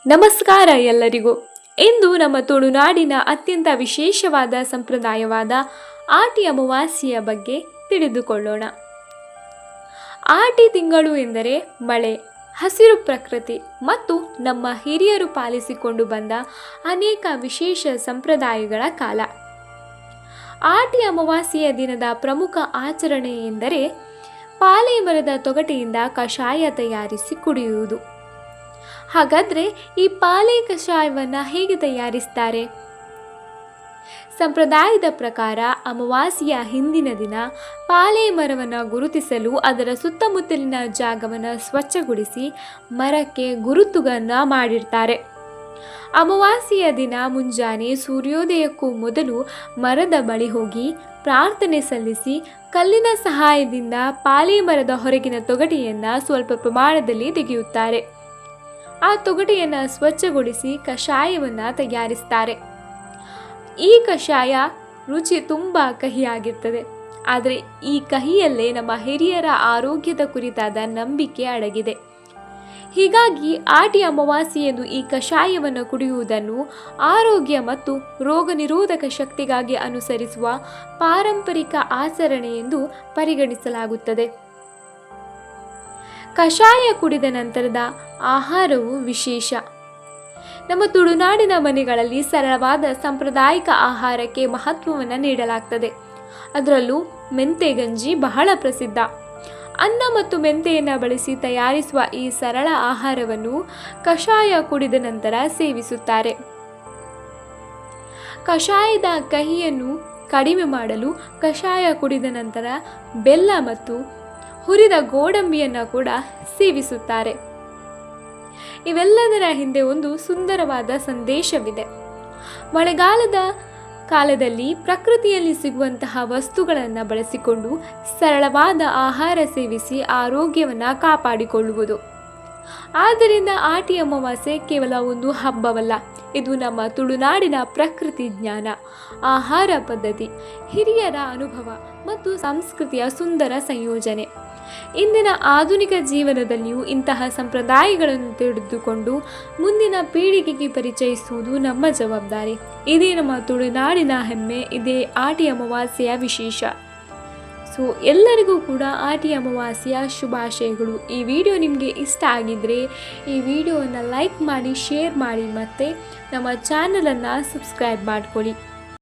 ನಮಸ್ಕಾರ ಎಲ್ಲರಿಗೂ. ಇಂದು ನಮ್ಮ ತುಳುನಾಡಿನ ಅತ್ಯಂತ ವಿಶೇಷವಾದ ಸಂಪ್ರದಾಯವಾದ ಆಟಿ ಅಮಾವಾಸ್ಯೆಯ ಬಗ್ಗೆ ತಿಳಿದುಕೊಳ್ಳೋಣ. ಆಟಿ ತಿಂಗಳು ಎಂದರೆ ಮಳೆ, ಹಸಿರು ಪ್ರಕೃತಿ ಮತ್ತು ನಮ್ಮ ಹಿರಿಯರು ಪಾಲಿಸಿಕೊಂಡು ಬಂದ ಅನೇಕ ವಿಶೇಷ ಸಂಪ್ರದಾಯಗಳ ಕಾಲ. ಆಟಿ ಅಮಾವಾಸ್ಯೆಯ ದಿನದ ಪ್ರಮುಖ ಆಚರಣೆ ಎಂದರೆ ಪಾಲೆ ಮರದ ತೊಗಟೆಯಿಂದ ಕಷಾಯ ತಯಾರಿಸಿ ಕುಡಿಯುವುದು. ಹಾಗಾದರೆ ಈ ಪಾಲೆ ಕಷಾಯವನ್ನು ಹೇಗೆ ತಯಾರಿಸ್ತಾರೆ? ಸಂಪ್ರದಾಯದ ಪ್ರಕಾರ ಅಮಾವಾಸ್ಯೆಯ ಹಿಂದಿನ ದಿನ ಪಾಲೆ ಮರವನ್ನು ಗುರುತಿಸಲು ಅದರ ಸುತ್ತಮುತ್ತಲಿನ ಜಾಗವನ್ನು ಸ್ವಚ್ಛಗೊಳಿಸಿ ಮರಕ್ಕೆ ಗುರುತುಗಳನ್ನು ಮಾಡಿರ್ತಾರೆ. ಅಮಾವಾಸ್ಯೆಯ ದಿನ ಮುಂಜಾನೆ ಸೂರ್ಯೋದಯಕ್ಕೂ ಮೊದಲು ಮರದ ಬಳಿ ಹೋಗಿ ಪ್ರಾರ್ಥನೆ ಸಲ್ಲಿಸಿ ಕಲ್ಲಿನ ಸಹಾಯದಿಂದ ಪಾಲೆ ಮರದ ಹೊರಗಿನ ತೊಗಟೆಯನ್ನು ಸ್ವಲ್ಪ ಪ್ರಮಾಣದಲ್ಲಿ ತೆಗೆಯುತ್ತಾರೆ. ಆ ತೊಗಟೆಯನ್ನು ಸ್ವಚ್ಛಗೊಳಿಸಿ ಕಷಾಯವನ್ನು ತಯಾರಿಸ್ತಾರೆ. ಈ ಕಷಾಯ ರುಚಿ ತುಂಬ ಕಹಿಯಾಗಿರ್ತದೆ. ಆದರೆ ಈ ಕಹಿಯಲ್ಲೇ ನಮ್ಮ ಹಿರಿಯರ ಆರೋಗ್ಯದ ಕುರಿತಾದ ನಂಬಿಕೆ ಅಡಗಿದೆ. ಹೀಗಾಗಿ ಆಟಿ ಅಮಾವಾಸ್ಯೆಯಂದು ಈ ಕಷಾಯವನ್ನು ಕುಡಿಯುವುದನ್ನು ಆರೋಗ್ಯ ಮತ್ತು ರೋಗ ನಿರೋಧಕ ಶಕ್ತಿಗಾಗಿ ಅನುಸರಿಸುವ ಪಾರಂಪರಿಕ ಆಚರಣೆ ಎಂದು ಪರಿಗಣಿಸಲಾಗುತ್ತದೆ. ಕಷಾಯ ಕುಡಿದ ನಂತರದ ಆಹಾರವು ವಿಶೇಷ. ನಮ್ಮ ತುಳುನಾಡಿನ ಮನೆಗಳಲ್ಲಿ ಸರಳವಾದ ಸಾಂಪ್ರದಾಯಿಕ ಆಹಾರಕ್ಕೆ ಮಹತ್ವವನ್ನು ನೀಡಲಾಗ್ತದೆ. ಅದರಲ್ಲೂ ಮೆಂತೆ ಗಂಜಿ ಬಹಳ ಪ್ರಸಿದ್ಧ. ಅನ್ನ ಮತ್ತು ಮೆಂತೆಯನ್ನು ಬಳಸಿ ತಯಾರಿಸುವ ಈ ಸರಳ ಆಹಾರವನ್ನು ಕಷಾಯ ಕುಡಿದ ನಂತರ ಸೇವಿಸುತ್ತಾರೆ. ಕಷಾಯದ ಕಹಿಯನ್ನು ಕಡಿಮೆ ಮಾಡಲು ಕಷಾಯ ಕುಡಿದ ನಂತರ ಬೆಲ್ಲ ಮತ್ತು ಹುರಿದ ಗೋಡಂಬಿಯನ್ನು ಕೂಡ ಸೇವಿಸುತ್ತಾರೆ. ಇವೆಲ್ಲದರ ಹಿಂದೆ ಒಂದು ಸುಂದರವಾದ ಸಂದೇಶವಿದೆ. ಮಳೆಗಾಲದ ಕಾಲದಲ್ಲಿ ಪ್ರಕೃತಿಯಲ್ಲಿ ಸಿಗುವಂತಹ ವಸ್ತುಗಳನ್ನು ಬಳಸಿಕೊಂಡು ಸರಳವಾದ ಆಹಾರ ಸೇವಿಸಿ ಆರೋಗ್ಯವನ್ನು ಕಾಪಾಡಿಕೊಳ್ಳುವುದು. ಆದ್ದರಿಂದ ಆಟಿ ಅಮಾವಾಸ್ಯೆ ಕೇವಲ ಒಂದು ಹಬ್ಬವಲ್ಲ, ಇದು ನಮ್ಮ ತುಳುನಾಡಿನ ಪ್ರಕೃತಿ ಜ್ಞಾನ, ಆಹಾರ ಪದ್ಧತಿ, ಹಿರಿಯರ ಅನುಭವ ಮತ್ತು ಸಂಸ್ಕೃತಿಯ ಸುಂದರ ಸಂಯೋಜನೆ. ಇಂದಿನ ಆಧುನಿಕ ಜೀವನದಲ್ಲಿಯೂ ಇಂತಹ ಸಂಪ್ರದಾಯಗಳನ್ನು ತಿಳಿದುಕೊಂಡು ಮುಂದಿನ ಪೀಳಿಗೆಗೆ ಪರಿಚಯಿಸುವುದು ನಮ್ಮ ಜವಾಬ್ದಾರಿ. ಇದೇ ನಮ್ಮ ತುಳುನಾಡಿನ ಹೆಮ್ಮೆ, ಇದೇ ಆಟಿ ಅಮಾವಾಸ್ಯೆಯ ವಿಶೇಷ. ಸೊ ಎಲ್ಲರಿಗೂ ಕೂಡ ಆಟಿ ಅಮಾವಾಸ್ಯೆಯ ಶುಭಾಶಯಗಳು. ಈ ವಿಡಿಯೋ ನಿಮಗೆ ಇಷ್ಟ ಆಗಿದ್ದರೆ ಈ ವಿಡಿಯೋವನ್ನು ಲೈಕ್ ಮಾಡಿ, ಶೇರ್ ಮಾಡಿ ಮತ್ತು ನಮ್ಮ ಚಾನಲನ್ನು ಸಬ್ಸ್ಕ್ರೈಬ್ ಮಾಡ್ಕೊಳ್ಳಿ.